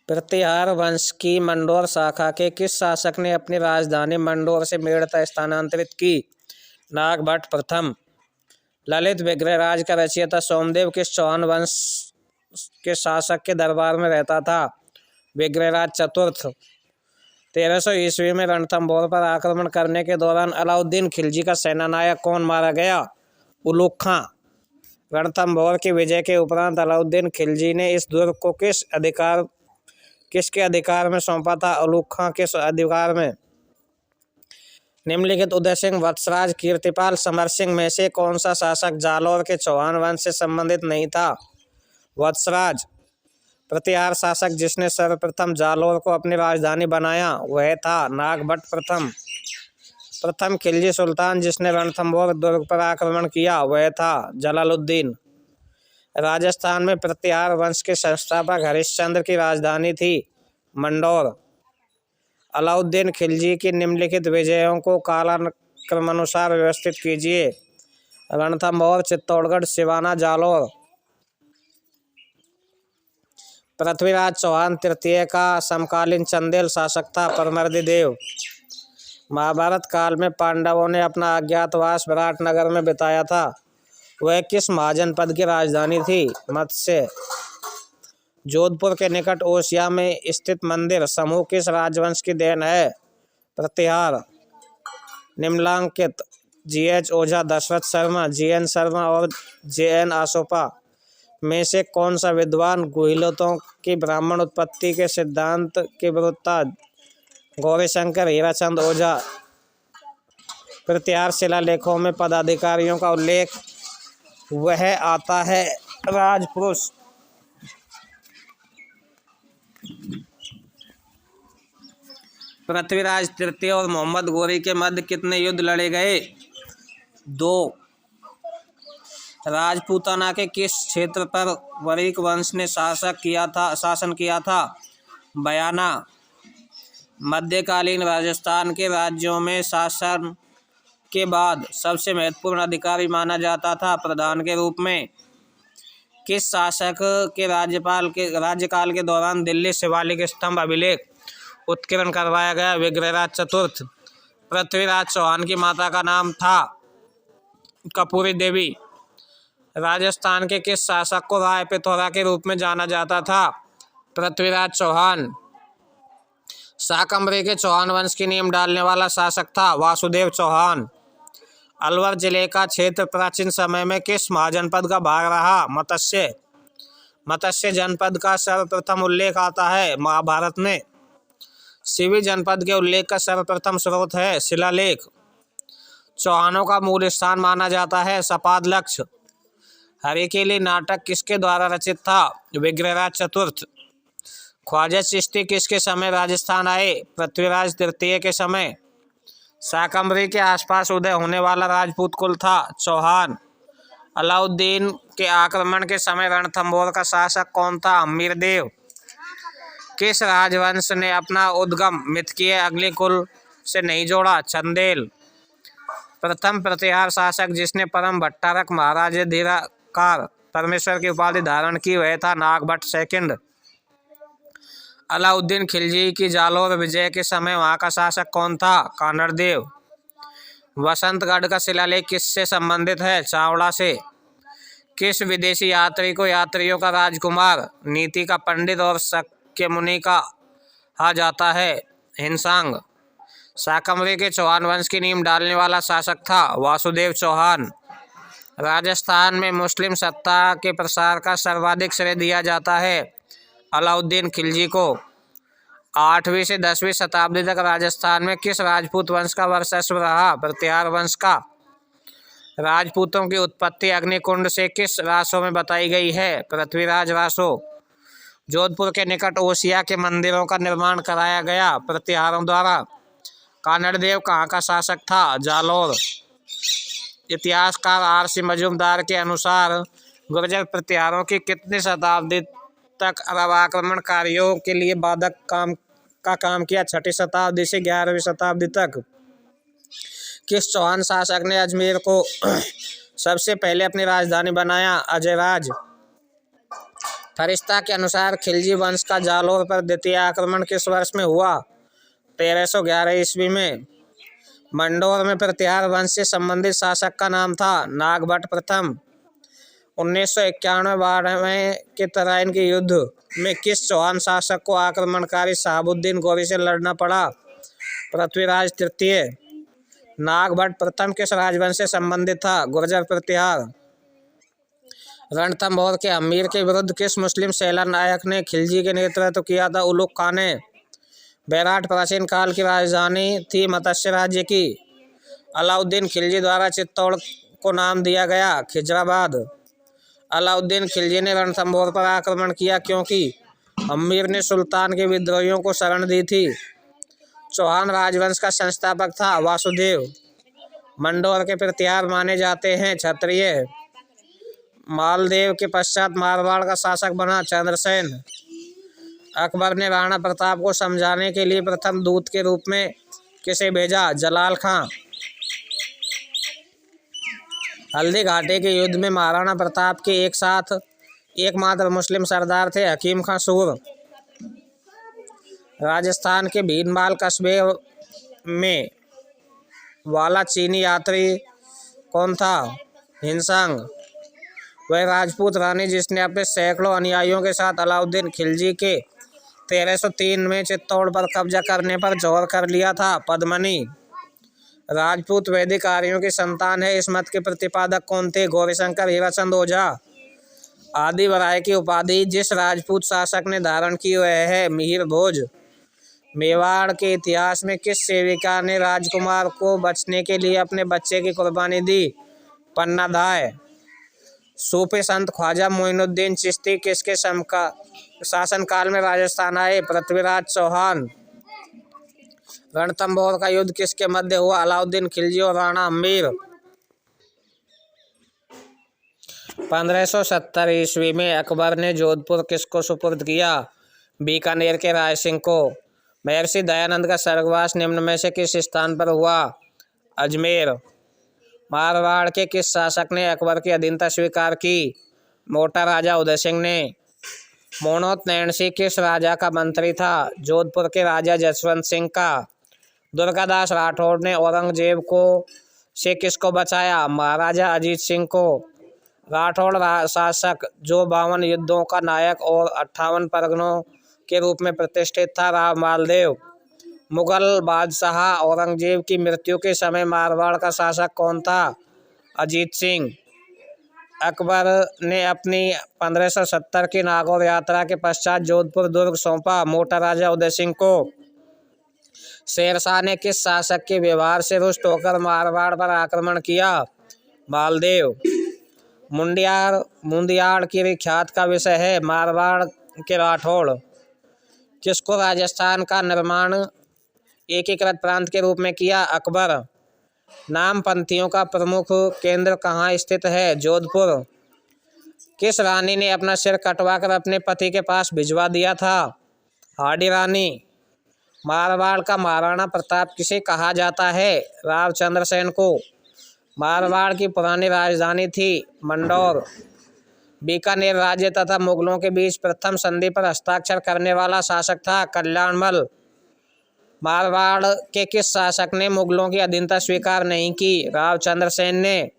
प्रतिहार वंश की मंडोर शाखा के किस शासक ने अपनी राजधानी मंडोर से मेड़ता स्थानांतरित की? नागभट्ट प्रथम। ललित विग्रहराज का रचयिता सोमदेव किस चौहान वंश के शासक के दरबार में रहता था? विग्रहराज चतुर्थ। 1300 ईस्वी में रणथंभौर पर आक्रमण करने के दौरान अलाउद्दीन खिलजी का सेनानायक कौन मारा गया? उलुग खां। रणथंभौर की विजय के उपरांत अलाउद्दीन खिलजी ने इस दुर्ग को किसके अधिकार में सौंपा था? उलुग खां के अधिकार में। निम्नलिखित उदय सिंह, वत्सराज, कीर्तिपाल, समर सिंह में से कौन सा शासक जालौर के चौहान वंश से संबंधित नहीं था? वत्सराज। प्रतिहार शासक जिसने सर्वप्रथम जालौर को अपनी राजधानी बनाया वह था नागभट्ट प्रथम। प्रथम खिलजी सुल्तान जिसने रणथंभौर दुर्ग पर आक्रमण किया वह था जलालुद्दीन। राजस्थान में प्रतिहार वंश के संस्थापक हरिश्चंद्र की राजधानी थी मंडौर। अलाउद्दीन खिलजी की निम्नलिखित विजयों को कालक्रमानुसार व्यवस्थित कीजिए। रणथंभौर, चित्तौड़गढ़, सिवाना, जालौर। पृथ्वीराज चौहान तृतीय का समकालीन चंदेल शासक था परमर्दिदेव। महाभारत काल में पांडवों ने अपना अज्ञातवास विराटनगर में बिताया था, वह किस महाजनपद की राजधानी थी? मत्स्य। जोधपुर के निकट ओसिया में स्थित मंदिर समूह किस राजवंश की देन है? प्रतिहार। निम्नलिखित G.H. ओझा, दशरथ शर्मा, G.N. शर्मा और J.N. आसोपा में से कौन सा विद्वान गुहिलों की ब्राह्मण उत्पत्ति के सिद्धांत के विरुद्ध था? गौरीशंकर, हीराचंद ओझा। प्रतिहार शिलालेखों में पदाधिकारियों का उल्लेख वह आता है राजपुरुष। पृथ्वीराज तृतीय और मोहम्मद गोरी के मध्य कितने युद्ध लड़े गए? 2। राजपूताना के किस क्षेत्र पर वरिक वंश ने शासन किया था? बयाना। मध्यकालीन राजस्थान के राज्यों में शासन के बाद सबसे महत्वपूर्ण अधिकारी माना जाता था प्रधान के रूप में। किस शासक के राज्यकाल के दौरान दिल्ली शिवालिक स्तंभ अभिलेख उत्कीर्ण करवाया गया? विग्रहराज चतुर्थ। पृथ्वीराज चौहान की माता का नाम था कपूरी देवी। राजस्थान के किस शासक को राय पिथौरा के रूप में जाना जाता था? पृथ्वीराज चौहान। शाकंभरी के चौहान वंश की नींव डालने वाला शासक था वासुदेव चौहान। अलवर जिले का क्षेत्र प्राचीन समय में किस महाजनपद का भाग रहा? मत्स्य। मत्स्य जनपद का सर्वप्रथम उल्लेख आता है महाभारत में। सिवी जनपद के उल्लेख का सर्वप्रथम स्रोत है शिलालेख। चौहानों का मूल स्थान माना जाता है सपादलक्ष। हरिकेली नाटक किसके द्वारा रचित था? विग्रहराज चतुर्थ। ख्वाजा चिश्ती किसके समय राजस्थान आए? पृथ्वीराज तृतीय के समय। शाकंभरी के आसपास उदय होने वाला राजपूत कुल था चौहान। अलाउद्दीन के आक्रमण के समय रणथंभौर का शासक कौन था? अमीरदेव। किस राजवंश ने अपना उद्गम मिथकीय अगले कुल से नहीं जोड़ा? चंदेल। प्रथम प्रतिहार शासक जिसने परम भट्टारक महाराजाधिराज परमेश्वर की उपाधि धारण की वह था नागभट्ट सेकंड। अलाउद्दीन खिलजी की जालौर विजय के समय वहां का शासक कौन था? कानड़देव। वसंतगढ़ का शिलालेख किससे संबंधित है? चावड़ा से। किस विदेशी यात्री को यात्रियों का राजकुमार, नीति का पंडित और शक्य मुनि कहा जाता है? हिंसांग। शाकंभरी के चौहान वंश की नींव डालने वाला शासक था वासुदेव चौहान। राजस्थान में मुस्लिम सत्ता के प्रसार का सर्वाधिक श्रेय दिया जाता है अलाउद्दीन खिलजी को। 8वीं से 10वीं शताब्दी तक राजस्थान में किस राजपूत वंश का वर्चस्व रहा? प्रतिहार वंश का। राजपूतों की उत्पत्ति अग्निकुंड से किस रासों में बताई गई है? पृथ्वीराज रासो। जोधपुर के निकट ओसिया के मंदिरों का निर्माण कराया गया प्रतिहारों द्वारा। कानड़देव कहाँ का शासक था? जालौर। इतिहासकार R.C. मजूमदार के अनुसार गुर्जर प्रतिहारों की कितनी शताब्दी तक अरब आक्रमणकारियों के लिए बाधक का काम किया? 6वीं शताब्दी से 11वीं शताब्दी तक। किस चौहान शासक ने अजमेर को सबसे पहले अपनी राजधानी बनाया? अजयराज। फरिश्ता के अनुसार खिलजी वंश का जालौर पर द्वितीय आक्रमण किस वर्ष में हुआ? 1311 ईस्वी में। मंडोर में प्रतिहार वंश से संबंधित शासक का नाम था नागभट्ट प्रथम। 1991-92 के तराइन के युद्ध में किस चौहान शासक को आक्रमणकारी शहाबुद्दीन गौरी से लड़ना पड़ा? पृथ्वीराज तृतीय। नागभट्ट प्रथम किस राजवंश से संबंधित था? गुर्जर प्रतिहार। रणथंभौर के अमीर के विरुद्ध किस मुस्लिम सेना नायक ने खिलजी के नेतृत्व किया था? उलुग खां ने। बेराट प्राचीन काल की राजधानी थी मत्स्य राज्य की। अलाउद्दीन खिलजी द्वारा चित्तौड़ को नाम दिया गया खिजराबाद। अलाउद्दीन खिलजी ने रणथंभौर पर आक्रमण किया क्योंकि अमीर ने सुल्तान के विद्रोहियों को शरण दी थी। चौहान राजवंश का संस्थापक था वासुदेव। मंडोर के प्रतिहार माने जाते हैं क्षत्रिय। मालदेव के पश्चात मारवाड़ का शासक बना चंद्रसेन। अकबर ने राणा प्रताप को समझाने के लिए प्रथम दूत के रूप में किसे भेजा? जलाल खां। हल्दी घाटी के युद्ध में महाराणा प्रताप के एक साथ एकमात्र मुस्लिम सरदार थे हकीम खां सूर। राजस्थान के भीनमाल कस्बे में वाला चीनी यात्री कौन था? हिनसंग। वह राजपूत रानी जिसने अपने सैकड़ों अनुयायियों के साथ अलाउद्दीन खिलजी के 1303 में चित्तौड़ पर कब्जा करने पर जोर कर लिया था। पद्मिनी। राजपूत वैदिक आर्यों की संतान है, इस मत के प्रतिपादक कौन थे? गौरीशंकर हीराचंद ओझा। आदि वराय की उपाधि जिस राजपूत शासक ने धारण की वह है मिहिर भोज। मेवाड़ के इतिहास में किस सेविका ने राजकुमार को बचने के लिए अपने बच्चे की कुर्बानी दी? पन्नाधाय। सूफी संत ख्वाजा मोइनुद्दीन चिश्ती किसके शासनकाल में राजस्थान आए? पृथ्वीराज चौहान। रणथंभौर का युद्ध किसके मध्य हुआ? अलाउद्दीन खिलजी और राणा अमीर। 1570 ईस्वी में अकबर ने जोधपुर किसको सुपुर्द किया? बीकानेर के राय सिंह को। महर्षि दयानंद का स्वर्गवास निम्न में से किस स्थान पर हुआ? अजमेर। मारवाड़ के किस शासक ने अकबर की अधीनता स्वीकार की? मोटा राजा उदय सिंह ने। मोहनोत नैणसी किस राजा का मंत्री था? जोधपुर के राजा जसवंत सिंह का। दुर्गादास राठौड़ ने औरंगजेब से किसको बचाया? महाराजा अजीत सिंह को। राठौड़ शासक जो 52 युद्धों का नायक और 58 परगनों के रूप में प्रतिष्ठित था। राव मालदेव। मुगल बादशाह औरंगजेब की मृत्यु के समय मारवाड़ का शासक कौन था? अजीत सिंह। अकबर ने अपनी 1570 की नागौर यात्रा के पश्चात जोधपुर दुर्ग सौंपा मोटा राजा उदय सिंह को। शेरशाह ने किस शासक के व्यवहार से रुष्ट होकर मारवाड़ पर आक्रमण किया? मालदेव। मुंदियाड़ की विख्यात का विषय है मारवाड़ के राठौड़। किसको राजस्थान का निर्माण एकीकृत प्रांत के रूप में किया? अकबर। नामपंथियों का प्रमुख केंद्र कहाँ स्थित है? जोधपुर। किस रानी ने अपना सिर कटवाकर अपने पति के पास भिजवा दिया था? हाडी रानी। मारवाड़ का महाराणा प्रताप किसे कहा जाता है? राव चंद्रसेन को। मारवाड़ की पुरानी राजधानी थी मंडौर। बीकानेर राज्य तथा मुगलों के बीच प्रथम संधि पर हस्ताक्षर करने वाला शासक था कल्याणमल। मारवाड़ के किस शासक ने मुगलों की अधीनता स्वीकार नहीं की? राव चंद्रसेन ने।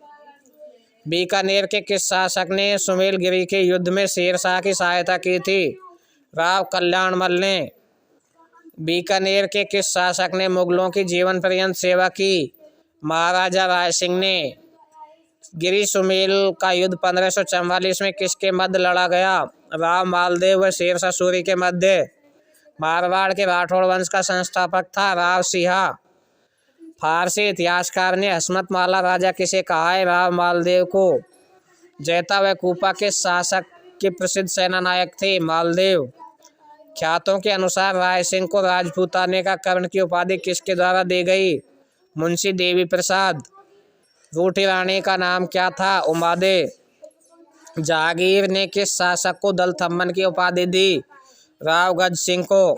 बीकानेर के किस शासक ने सुमेलगिरी के युद्ध में शेरशाह की सहायता की थी? राव कल्याणमल ने। बीकानेर के किस शासक ने मुगलों की जीवन पर्यंत सेवा की? महाराजा राय सिंह ने। गिरी सुमेल का युद्ध 1544 में किसके मध्य लड़ा गया? राव मालदेव व शेरशाह सूरी के मध्य। मारवाड़ के राठौड़ वंश का संस्थापक था राव सिंहा। फारसी इतिहासकार ने हसमत माला राजा किसे कहा है? राव मालदेव को। जैता व कूपा के शासक के प्रसिद्ध सेना नायक थे? मालदेव। ख्यातों के अनुसार राय सिंह को राजपूताने का कर्ण की उपाधि किसके द्वारा दी गई? मुंशी देवी प्रसाद। रूठी रानी का नाम क्या था? उमादे। जहांगीर ने किस शासक को दलथम्मन की उपाधि दी? राव गज सिंह को।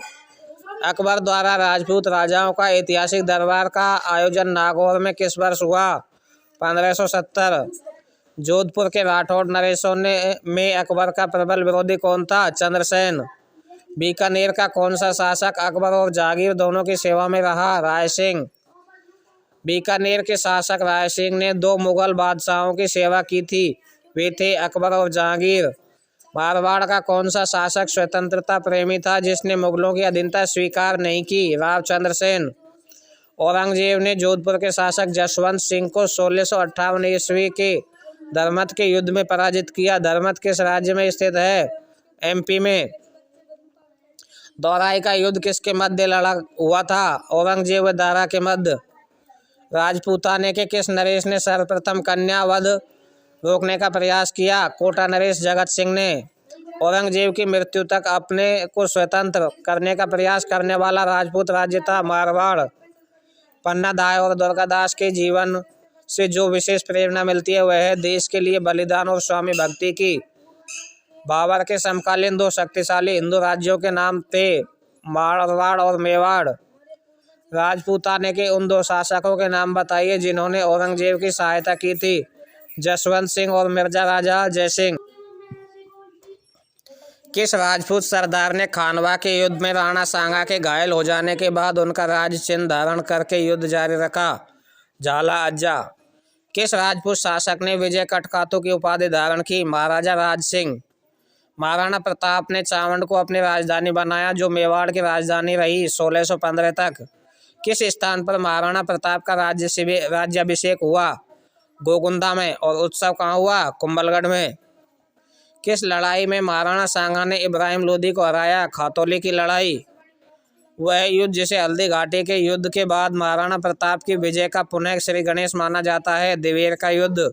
अकबर द्वारा राजपूत राजाओं का ऐतिहासिक दरबार का आयोजन नागौर में किस वर्ष हुआ? 1570। जोधपुर के राठौड़ नरेशों में अकबर का प्रबल विरोधी कौन था? चंद्रसेन। बीकानेर का कौन सा शासक अकबर और जहांगीर दोनों की सेवा में रहा? राय सिंह। बीकानेर के शासक राय सिंह ने 2 मुगल बादशाहों की सेवा की थी, वे थे अकबर और जहांगीर। मारवाड़ का कौन सा शासक स्वतंत्रता प्रेमी था जिसने मुगलों की अधीनता स्वीकार नहीं की? रावचंद्र सेन। औरंगजेब ने जोधपुर के शासक जसवंत सिंह को 1658 ईस्वी के धर्मत के युद्ध में पराजित किया। धर्मत किस राज्य में स्थित है? एमपी में। दौराई का युद्ध किसके मध्य लड़ा हुआ था? औरंगजेब व दारा के मध्य। राजपूताने के किस नरेश ने सर्वप्रथम कन्या वध रोकने का प्रयास किया? कोटा नरेश जगत सिंह ने। औरंगजेब की मृत्यु तक अपने को स्वतंत्र करने का प्रयास करने वाला राजपूत राज्य था मारवाड़। पन्ना दास और दुर्गादास के जीवन से जो विशेष प्रेरणा मिलती है वह है देश के लिए बलिदान और स्वामी भक्ति की। बाबर के समकालीन 2 शक्तिशाली हिंदू राज्यों के नाम थे मारवाड़ और मेवाड़। राजपूताने के उन 2 शासकों के नाम बताइए जिन्होंने औरंगजेब की सहायता की थी? जसवंत सिंह और मिर्जा राजा जयसिंह। किस राजपूत सरदार ने खानवा के युद्ध में राणा सांगा के घायल हो जाने के बाद उनका राज चिन्ह धारण करके युद्ध जारी रखा? झाला अज्जा। किस राजपूत शासक ने विजय कटकातु की उपाधि धारण की? महाराजा राज सिंह। महाराणा प्रताप ने चावंड को अपनी राजधानी बनाया जो मेवाड़ की राजधानी रही 1615 तक। किस स्थान पर महाराणा प्रताप का राज्याभिषेक हुआ? गोकुंदा में। और उत्सव कहाँ हुआ? कुंभलगढ़ में। किस लड़ाई में महाराणा सांगा ने इब्राहिम लोदी को हराया? खातौली की लड़ाई। वह युद्ध जिसे हल्दी घाटी के युद्ध के बाद महाराणा प्रताप की विजय का पुनः श्री गणेश माना जाता है? दिवेर का युद्ध।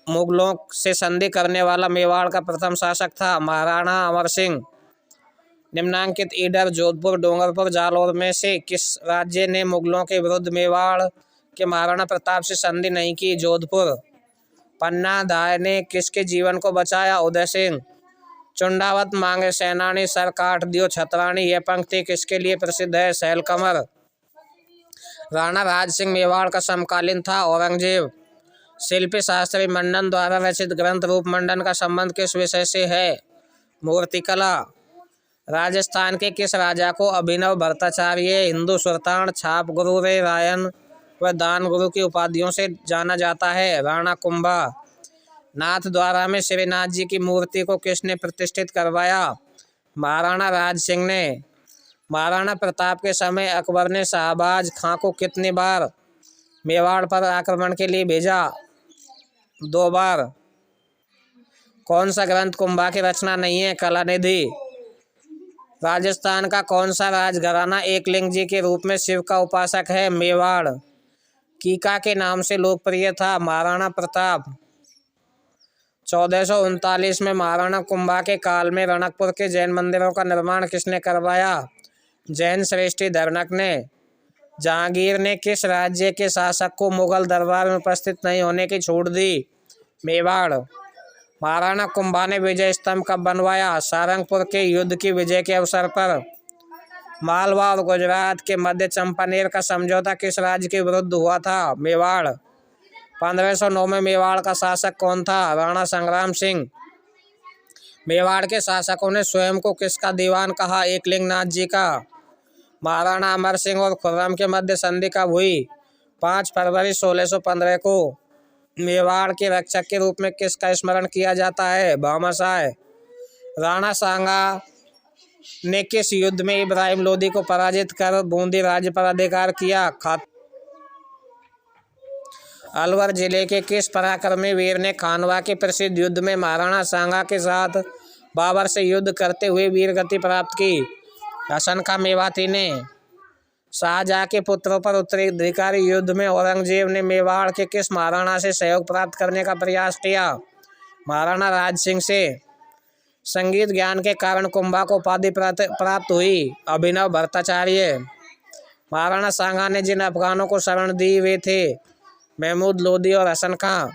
मुगलों से संधि करने वाला मेवाड़ का प्रथम शासक था महाराणा अमर सिंह। निम्नांकित ईडर, जोधपुर, डूंगरपुर, जालौर में से किस राज्य ने मुगलों के विरुद्ध मेवाड़ के महाराणा प्रताप से संधि नहीं की? जोधपुर। पन्ना दास ने किसके जीवन को बचाया? उदय सिंह। चुंडावत मांगे सेनानी सर काट दियो छतरानी, यह पंक्ति किसके लिए प्रसिद्ध है? सैलकमर। राणा राज सिंह मेवाड़ का समकालीन था? औरंगजेब। शिल्पी शास्त्री मंडन द्वारा रचित ग्रंथ रूपमंडन का संबंध किस विषय से है? मूर्तिकला। राजस्थान के किस राजा को अभिनव भट्टाचार्य, हिंदू सुल्तान, छाप गुरु रे रायन व दान गुरु की उपाधियों से जाना जाता है? राणा कुंभा। नाथ द्वारा में श्रीनाथ जी की मूर्ति को किसने प्रतिष्ठित करवाया? महाराणा राज सिंह ने। महाराणा प्रताप के समय अकबर ने शाहबाज खां को कितनी बार मेवाड़ पर आक्रमण के लिए भेजा? 2 बार। कौन सा ग्रंथ कुंभा की रचना नहीं है? कलानिधि। राजस्थान का कौन सा राजघराना एकलिंग जी के रूप में शिव का उपासक है? मेवाड़। कीका के नाम से लोकप्रिय था? महाराणा प्रताप। 1439 में महाराणा कुंभा के काल में रणकपुर के जैन मंदिरों का निर्माण किसने करवाया? जैन श्रेष्ठी धर्मक ने। जहांगीर ने किस राज्य के शासक को मुगल दरबार में उपस्थित नहीं होने की छूट दी? मेवाड़। महाराणा कुंभा ने विजय स्तंभ कब बनवाया? सारंगपुर के युद्ध की विजय के अवसर पर। मालवा और गुजरात के मध्य चंपानेर का समझौता किस राज्य के विरुद्ध हुआ था? मेवाड़। 1509 में मेवाड़ का शासक कौन था? राणा संग्राम सिंह। मेवाड़ के शासकों ने स्वयं को किसका दीवान कहा? एकलिंग नाथ जी का। महाराणा अमर सिंह और खुर्रम के मध्य संधि कब हुई? 5 फरवरी 1615 को। मेवाड़ के रक्षक के रूप में किसका स्मरण किया जाता है? भामाशाह। राणा सांगा ने किस युद्ध में इब्राहिम लोदी को पराजित कर बूंदी राज्य पर अधिकार किया? अलवर जिले के किस पराक्रमी वीर ने खानवा के प्रसिद्ध युद्ध में महाराणा सांगा के साथ बाबर से युद्ध करते हुए वीरगति प्राप्त की? हसन का मेवाती ने। शाहजहां के पुत्रों पर उत्तराधिकारी युद्ध में औरंगजेब ने मेवाड़ के किस महाराणा से सहयोग प्राप्त करने का प्रयास किया? महाराणा राज सिंह से। संगीत ज्ञान के कारण कुंभा को उपाधि प्राप्त हुई? अभिनव भट्टाचार्य। महाराणा सांगा ने जिन अफगानों को शरण दी वे थे महमूद लोदी और हसन खां।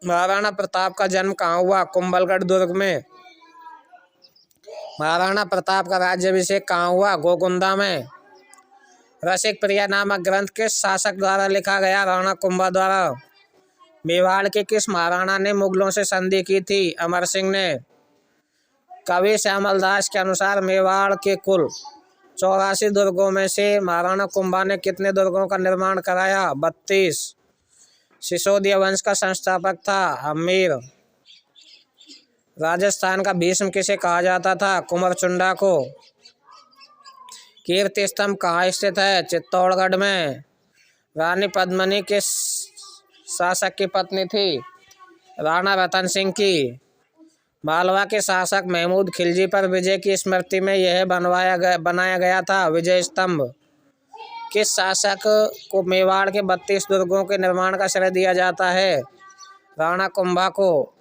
महाराणा प्रताप का जन्म कहाँ हुआ? कुंभलगढ़ दुर्ग में। महाराणा प्रताप का राज्याभिषेक कहाँ हुआ? गोकुंदा में। रसिक प्रिया नामक ग्रंथ किस शासक द्वारा लिखा गया? राणा कुंभा द्वारा। मेवाड़ के किस महाराणा ने मुगलों से संधि की थी? अमर सिंह ने। कवि श्यामल दास के अनुसार मेवाड़ के कुल 84 दुर्गों में से महाराणा कुंभा ने कितने दुर्गों का निर्माण कराया? 32। सिसोदिया वंश का संस्थापक था? अमीर। राजस्थान का भीष्म किसे कहा जाता था? कुंवरचुंडा को। कीर्ति स्तंभ कहाँ स्थित है? चित्तौड़गढ़ में। रानी पद्मिनी किस शासक की पत्नी थी? राणा रतन सिंह की। मालवा के शासक महमूद खिलजी पर विजय की स्मृति में यह बनाया गया था विजय स्तंभ। किस शासक को मेवाड़ के 32 दुर्गों के निर्माण का श्रेय दिया जाता है? राणा कुंभा को।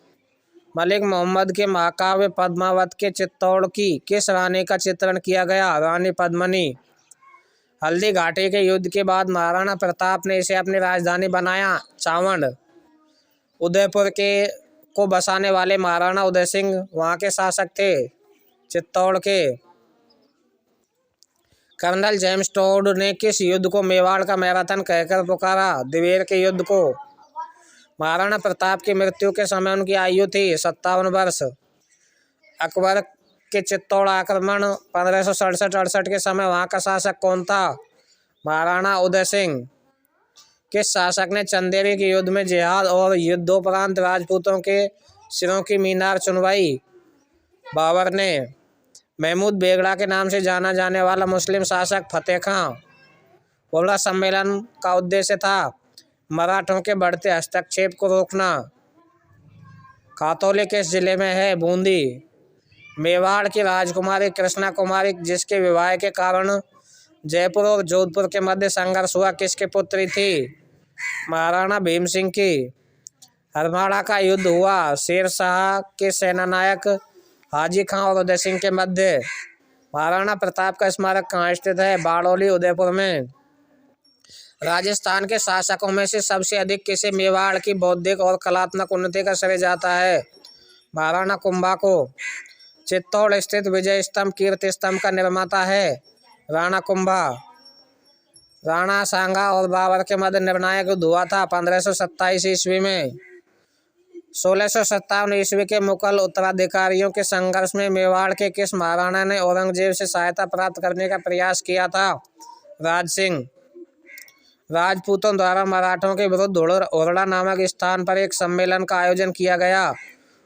मलिक मोहम्मद के महाकाव्य पद्मावत के चित्तौड़ की किस रानी का चित्रण किया गया? रानी पद्मिनी। हल्दी घाटी के युद्ध के बाद महाराणा प्रताप ने इसे अपनी राजधानी बनाया? चावंड। उदयपुर को बसाने वाले महाराणा उदय सिंह वहां के शासक थे? चित्तौड़ के। कर्नल जेम्स टोड ने किस युद्ध को मेवाड़ का मैराथन कहकर पुकारा? दिवेर के युद्ध को। महाराणा प्रताप की मृत्यु के समय उनकी आयु थी 57 वर्ष। अकबर के चित्तौड़ आक्रमण 1567-68 के समय वहां का शासक कौन था? महाराणा उदय सिंह। किस शासक ने चंदेरी के युद्ध में जिहाद और युद्धोपरांत राजपूतों के सिरों की मीनार चुनवाई? बाबर ने। महमूद बेगड़ा के नाम से जाना जाने वाला मुस्लिम शासक फतेह खां। हुर्रा सम्मेलन का उद्देश्य था मराठों के बढ़ते हस्तक्षेप को रोकना। खातौली किस जिले में है? बूंदी। मेवाड़ की राजकुमारी कृष्णा कुमारी जिसके विवाह के कारण जयपुर और जोधपुर के मध्य संघर्ष हुआ, किसके पुत्री थी? महाराणा भीम सिंह की। हरमाड़ा का युद्ध हुआ शेर शाह के सेनानायक हाजी खां और उदय सिंह के मध्य। महाराणा प्रताप का स्मारक कहाँ स्थित है? बाड़ौली उदयपुर में। राजस्थान के शासकों में से सबसे अधिक किसे मेवाड़ की बौद्धिक और कलात्मक उन्नति का श्रेय जाता है? महाराणा कुंभा को। चित्तौड़ स्थित विजय स्तंभ कीर्ति स्तंभ का निर्माता है? राणा कुंभा। राणा सांगा और बाबर के मध्य निर्णायक युद्ध हुआ था 1527 ईस्वी में। 1657 ईस्वी के मुगल उत्तराधिकारियों के संघर्ष में मेवाड़ के किस महाराणा ने औरंगजेब से सहायता प्राप्त करने का प्रयास किया था? राज सिंह। राजपूतों द्वारा मराठों के विरुद्ध हुर्रा नामक स्थान पर एक सम्मेलन का आयोजन किया गया।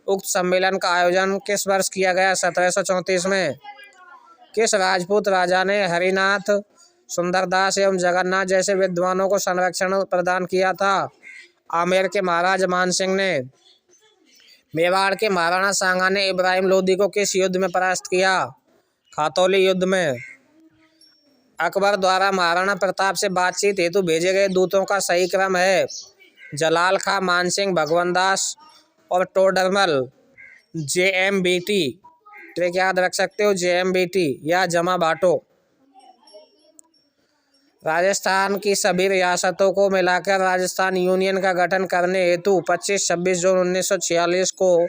उक्त सम्मेलन का आयोजन किस वर्ष किया गया? 1734 में। किस राजपूत राजा ने हरिनाथ, सुंदरदास एवं जगन्नाथ जैसे विद्वानों को संरक्षण प्रदान किया था? आमेर के महाराज मान सिंह ने। मेवाड़ के महाराणा सांगा ने इब्राहिम लोदी को किस युद्ध में परास्त किया? खातौली युद्ध में। अकबर द्वारा महाराणा प्रताप से बातचीत हेतु भेजे गए दूतों का सही क्रम है? जलाल खां, मानसिंह, भगवंत दास और टोडरमल। JMBT ट्रिक याद रख सकते हो, JMBT या जमा बाटो। राजस्थान की सभी रियासतों को मिलाकर राजस्थान यूनियन का गठन करने हेतु 25-26 जून 1946 को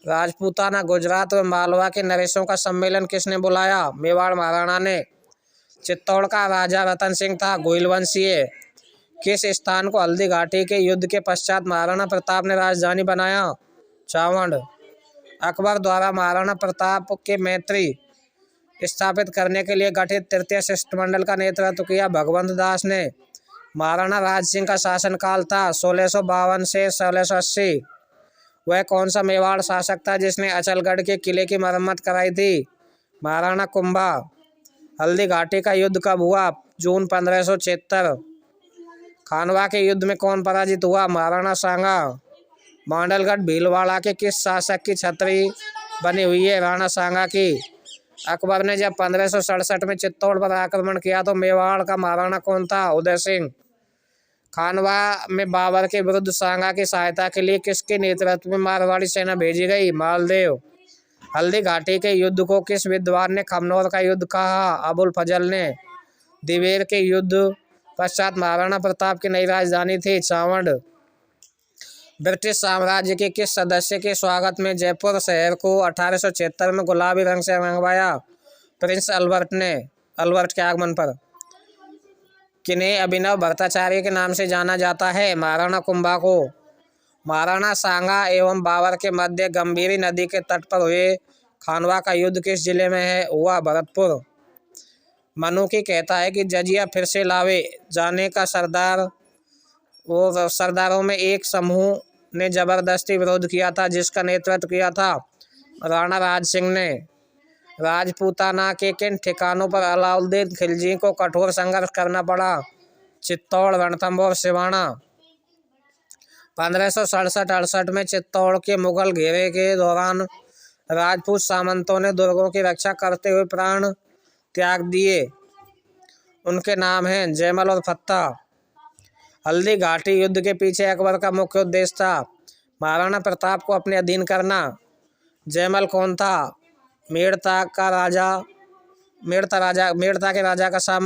राजपूताना, गुजरात व मालवा के नरेशों का सम्मेलन किसने बुलाया? मेवाड़ महाराणा ने। चित्तौड़ का राजा रतन सिंह था, गोहिल वंशीय। किस स्थान को हल्दी घाटी के युद्ध के पश्चात महाराणा प्रताप ने राजधानी बनाया? चावंड। अकबर द्वारा महाराणा प्रताप के मैत्री स्थापित करने के लिए गठित तृतीय शिष्टमंडल का नेतृत्व किया भगवंत दास ने। महाराणा राज सिंह का शासनकाल था 1652 से 1680। वह कौन सा मेवाड़ शासक था जिसने अचलगढ़ के किले की मरम्मत कराई थी? महाराणा कुंभा। हल्दी घाटी का युद्ध कब हुआ? जून 1576। खानवा के युद्ध में कौन पराजित हुआ? महाराणा सांगा। मांडलगढ़ भीलवाड़ा के किस शासक की छतरी बनी हुई है? राणा सांगा की। अकबर ने जब 1567 में चित्तौड़ पर आक्रमण किया तो मेवाड़ का महाराणा कौन था? उदय सिंह। खानवा में बाबर के विरुद्ध सांगा की सहायता के लिए किसके नेतृत्व में मारवाड़ी सेना भेजी गई? मालदेव। हल्दी घाटी के युद्ध को किस विद्वान ने खमनोर का युद्ध कहा? अबुल फजल ने। दिवेर के युद्ध पश्चात महाराणा प्रताप की नई राजधानी थी चावंड। ब्रिटिश साम्राज्य के किस सदस्य के स्वागत में जयपुर शहर को 1876 में गुलाबी रंग से रंगवाया? प्रिंस अल्बर्ट ने। अल्बर्ट के आगमन पर। किन्हें अभिनव भट्टाचार्य के नाम से जाना जाता है? महाराणा कुंभा को। महाराणा सांगा एवं बाबर के मध्य गंभीरी नदी के तट पर हुए खानवा का युद्ध किस जिले में है? हुआ भरतपुर। मनुकी कहता है कि जजिया फिर से लावे जाने का सरदारों में एक समूह ने जबरदस्ती विरोध किया था, जिसका नेतृत्व किया था राणा राज सिंह ने। राजपूताना के किन ठिकानों पर अलाउद्दीन खिलजी को कठोर संघर्ष करना पड़ा? चित्तौड़, रणथंभौर, सिवाना। 1567-68 में चित्तौड़ के मुगल घेरे के दौरान राजपूत सामंतों ने दुर्गों की रक्षा करते हुए प्राण त्याग दिए। उनके नाम हैं जयमल और फत्ता। हल्दी घाटी युद्ध के पीछे अकबर का मुख्य उद्देश्य था महाराणा प्रताप को अपने अधीन करना। जयमल कौन था? मेड़ता के राजा का सामंत